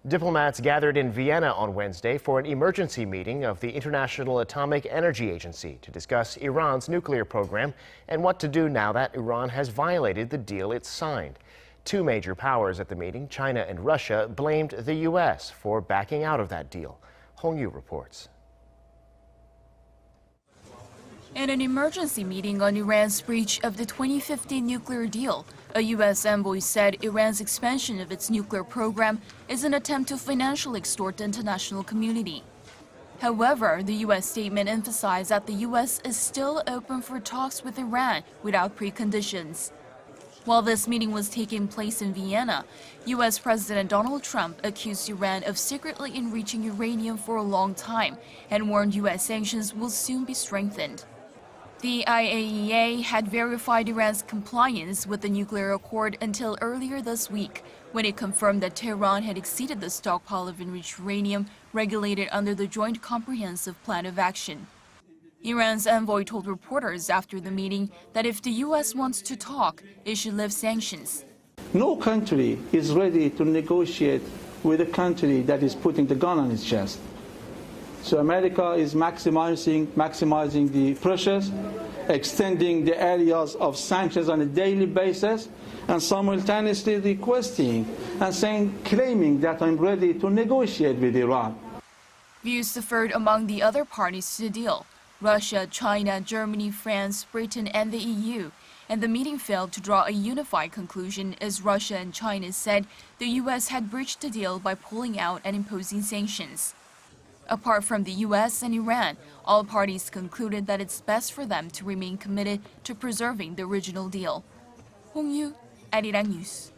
Diplomats gathered in Vienna on Wednesday for an emergency meeting of the International Atomic Energy Agency to discuss Iran's nuclear program and what to do now that Iran has violated the deal it signed. Two major powers at the meeting, China and Russia, blamed the U.S. for backing out of that deal. Hong Yu reports. In an emergency meeting on Iran's breach of the 2015 nuclear deal, a U.S. envoy said Iran's expansion of its nuclear program is an attempt to financially extort the international community. However, the U.S. statement emphasized that the U.S. is still open for talks with Iran without preconditions. While this meeting was taking place in Vienna, U.S. President Donald Trump accused Iran of secretly enriching uranium for a long time and warned U.S. sanctions will soon be strengthened. The IAEA had verified Iran's compliance with the nuclear accord until earlier this week, when it confirmed that Tehran had exceeded the stockpile of enriched uranium regulated under the Joint Comprehensive Plan of Action. Iran's envoy told reporters after the meeting that if the U.S. wants to talk, it should lift sanctions. No country is ready to negotiate with a country that is putting the gun on its chest. So America is maximizing the pressures, extending the areas of sanctions on a daily basis, and simultaneously requesting and claiming that I'm ready to negotiate with Iran. Views differed among the other parties to the deal: Russia, China, Germany, France, Britain, and the EU. And the meeting failed to draw a unified conclusion as Russia and China said the U.S. had breached the deal by pulling out and imposing sanctions. Apart from the U.S. and Iran, all parties concluded that it's best for them to remain committed to preserving the original deal. Hong Yu, Arirang News.